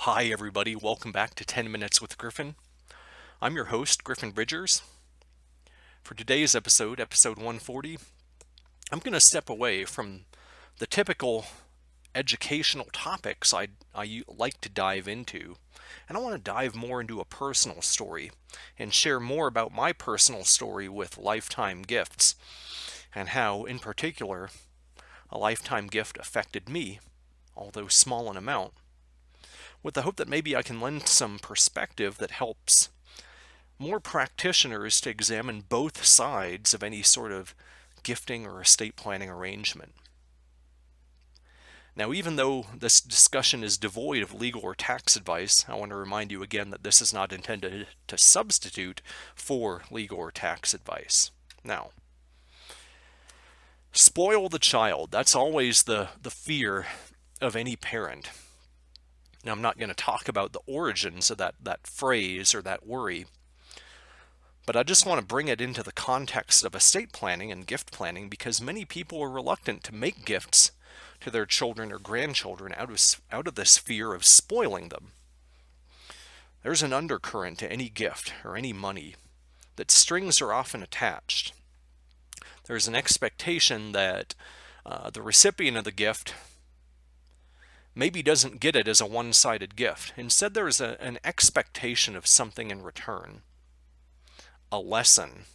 Hi everybody, welcome back to 10 Minutes with Griffin. I'm your host, Griffin Bridgers. For today's episode, episode 140, I'm going to step away from the typical educational topics I like to dive into, and I want to dive more into a personal story and share more about my personal story with lifetime gifts and how, in particular, a lifetime gift affected me, although small in amount, with the hope that maybe I can lend some perspective that helps more practitioners to examine both sides of any sort of gifting or estate planning arrangement. Now, even though this discussion is devoid of legal or tax advice, I want to remind you again that this is not intended to substitute for legal or tax advice. Now, spoil the child. That's always the fear of any parent. Now, I'm not going to talk about the origins of that phrase or that worry, but I just want to bring it into the context of estate planning and gift planning because many people are reluctant to make gifts to their children or grandchildren out of this fear of spoiling them. There's an undercurrent to any gift or any money that strings are often attached. There's an expectation that the recipient of the gift maybe doesn't get it as a one-sided gift. Instead, there is an expectation of something in return. A lesson,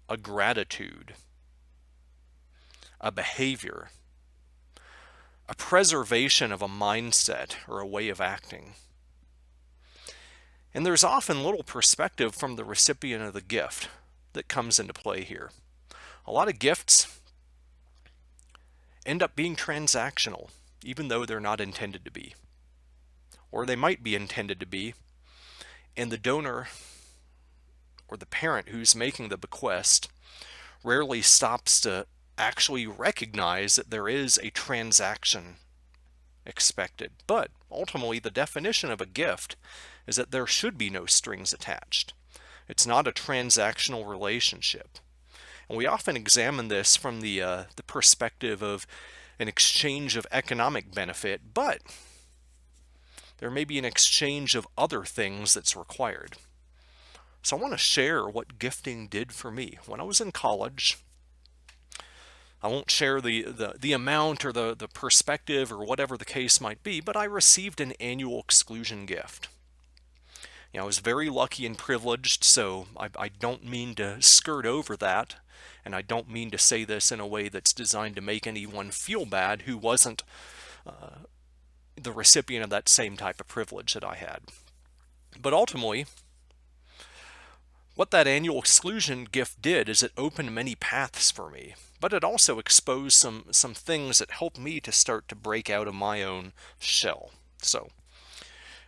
a gratitude, a behavior, a preservation of a mindset or a way of acting. And there's often little perspective from the recipient of the gift that comes into play here. A lot of gifts end up being transactional, even though they're not intended to be. Or they might be intended to be, and the donor or the parent who's making the bequest rarely stops to actually recognize that there is a transaction expected. But ultimately, the definition of a gift is that there should be no strings attached. It's not a transactional relationship. And we often examine this from the perspective of an exchange of economic benefit, but there may be an exchange of other things that's required. So I want to share what gifting did for me. When I was in college, I won't share the amount or the perspective or whatever the case might be, but I received an annual exclusion gift. I was very lucky and privileged, so I don't mean to skirt over that, and I don't mean to say this in a way that's designed to make anyone feel bad who wasn't the recipient of that same type of privilege that I had. But ultimately, what that annual exclusion gift did is it opened many paths for me, but it also exposed some things that helped me to start to break out of my own shell. So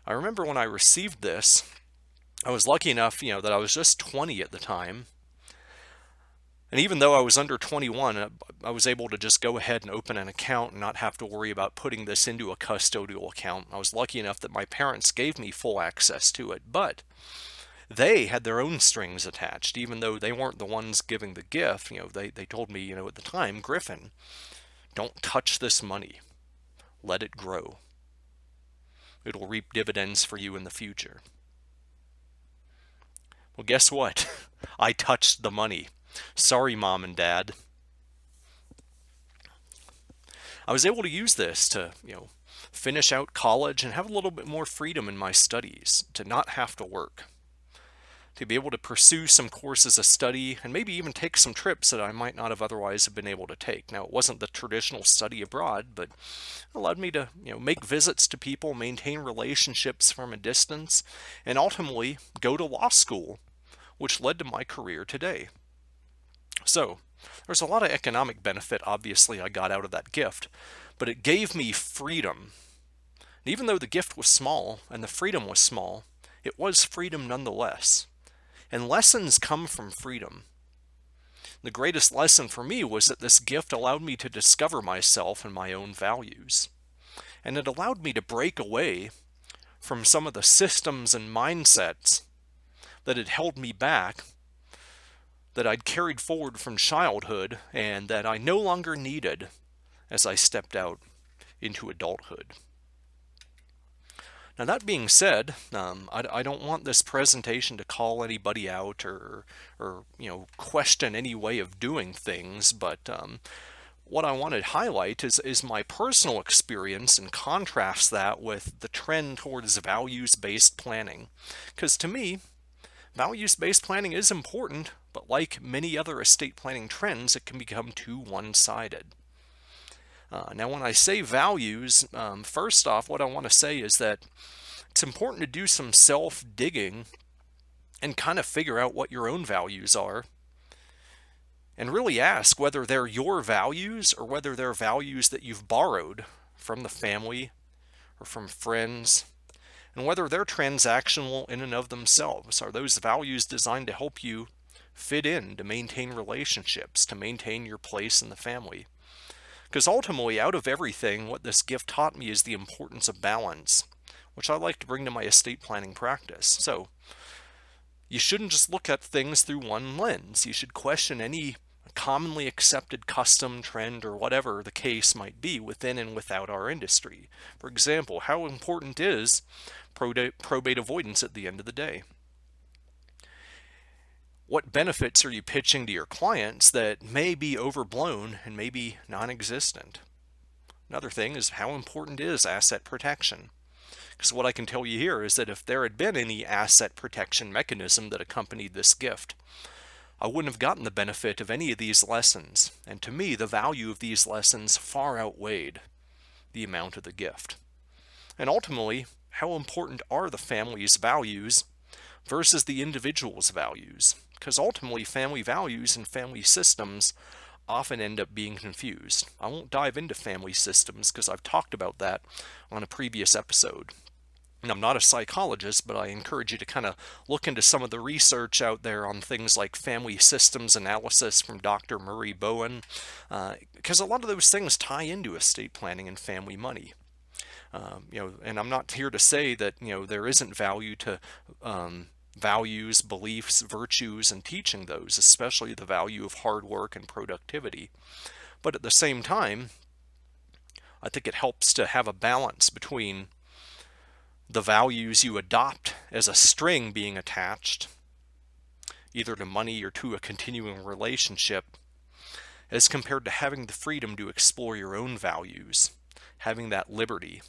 I remember when I received this, I was lucky enough, that I was just 20 at the time. And even though I was under 21, I was able to just go ahead and open an account and not have to worry about putting this into a custodial account. I was lucky enough that my parents gave me full access to it, but they had their own strings attached, even though they weren't the ones giving the gift. They told me, at the time, Griffin, don't touch this money. Let it grow. It'll reap dividends for you in the future. Well, guess what? I touched the money. Sorry, Mom and Dad. I was able to use this to, finish out college and have a little bit more freedom in my studies, to not have to work, to be able to pursue some courses of study and maybe even take some trips that I might not have otherwise have been able to take. Now, it wasn't the traditional study abroad, but it allowed me to, make visits to people, maintain relationships from a distance, and ultimately go to law school, which led to my career today. So, there's a lot of economic benefit, obviously, I got out of that gift, but it gave me freedom. And even though the gift was small and the freedom was small, it was freedom nonetheless. And lessons come from freedom. The greatest lesson for me was that this gift allowed me to discover myself and my own values. And it allowed me to break away from some of the systems and mindsets that had held me back, that I'd carried forward from childhood and that I no longer needed as I stepped out into adulthood. Now, that being said, I don't want this presentation to call anybody out or question any way of doing things, but what I want to highlight is my personal experience and contrast that with the trend towards values-based planning. Because to me, values-based planning is important, but like many other estate planning trends, it can become too one-sided. Now, when I say values, first off, what I want to say is that it's important to do some self-digging and kind of figure out what your own values are, and really ask whether they're your values or whether they're values that you've borrowed from the family or from friends, and whether they're transactional in and of themselves. Are those values designed to help you fit in, to maintain relationships, to maintain your place in the family? Because ultimately, out of everything, what this gift taught me is the importance of balance, which I like to bring to my estate planning practice. So, you shouldn't just look at things through one lens. You should question any commonly accepted custom, trend, or whatever the case might be within and without our industry. For example, how important is probate avoidance at the end of the day? What benefits are you pitching to your clients that may be overblown and may be non-existent? Another thing is, how important is asset protection? Because what I can tell you here is that if there had been any asset protection mechanism that accompanied this gift, I wouldn't have gotten the benefit of any of these lessons. And to me, the value of these lessons far outweighed the amount of the gift. And ultimately, how important are the family's values versus the individual's values? Because ultimately, family values and family systems often end up being confused. I won't dive into family systems because I've talked about that on a previous episode. And I'm not a psychologist, but I encourage you to kind of look into some of the research out there on things like family systems analysis from Dr. Murray Bowen, because a lot of those things tie into estate planning and family money. And I'm not here to say that there isn't value to values, beliefs, virtues, and teaching those, especially the value of hard work and productivity. But at the same time, I think it helps to have a balance between the values you adopt as a string being attached, either to money or to a continuing relationship, as compared to having the freedom to explore your own values, having that liberty.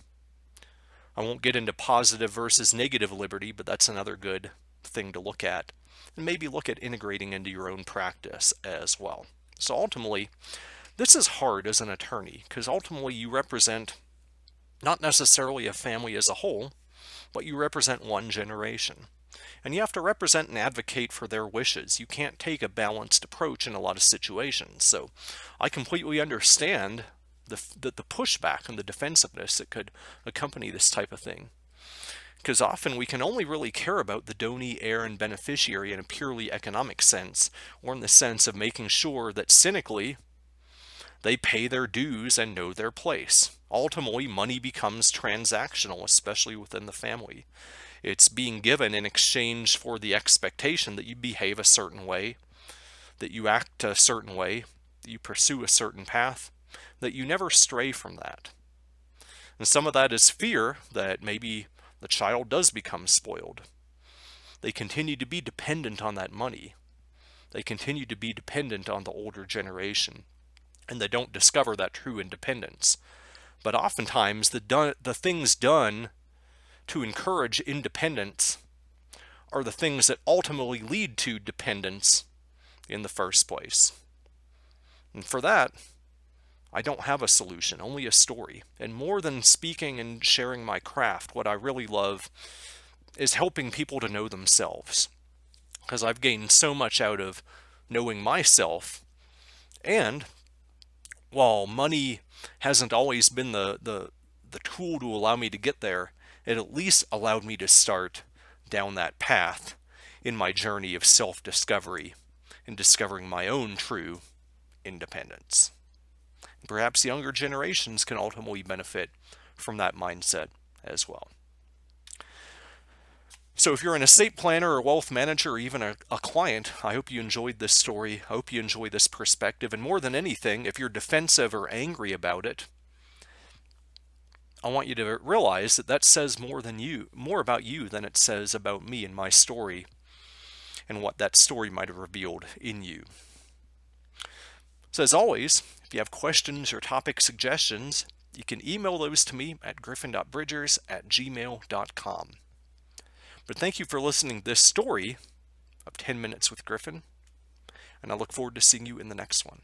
I won't get into positive versus negative liberty, but that's another good thing to look at, and maybe look at integrating into your own practice as well. So ultimately, this is hard as an attorney, because ultimately you represent not necessarily a family as a whole, but you represent one generation. And you have to represent and advocate for their wishes. You can't take a balanced approach in a lot of situations. So I completely understand the pushback and the defensiveness that could accompany this type of thing. Because often we can only really care about the donee, heir, and beneficiary in a purely economic sense, or in the sense of making sure that cynically they pay their dues and know their place. Ultimately, money becomes transactional, especially within the family. It's being given in exchange for the expectation that you behave a certain way, that you act a certain way, that you pursue a certain path, that you never stray from that. And some of that is fear that maybe the child does become spoiled. They continue to be dependent on that money. They continue to be dependent on the older generation, and they don't discover that true independence. But oftentimes, the things done to encourage independence are the things that ultimately lead to dependence in the first place. And for that, I don't have a solution, only a story. And more than speaking and sharing my craft, what I really love is helping people to know themselves. Because I've gained so much out of knowing myself. And while money hasn't always been the tool to allow me to get there, it at least allowed me to start down that path in my journey of self-discovery and discovering my own true independence. Perhaps younger generations can ultimately benefit from that mindset as well. So if you're an estate planner or wealth manager or even a client, I hope you enjoyed this story. I hope you enjoy this perspective. And more than anything, if you're defensive or angry about it, I want you to realize that that says more about you than it says about me and my story and what that story might have revealed in you. So as always, if you have questions or topic suggestions, you can email those to me at griffin.bridgers@gmail.com. But thank you for listening to this story of 10 Minutes with Griffin, and I look forward to seeing you in the next one.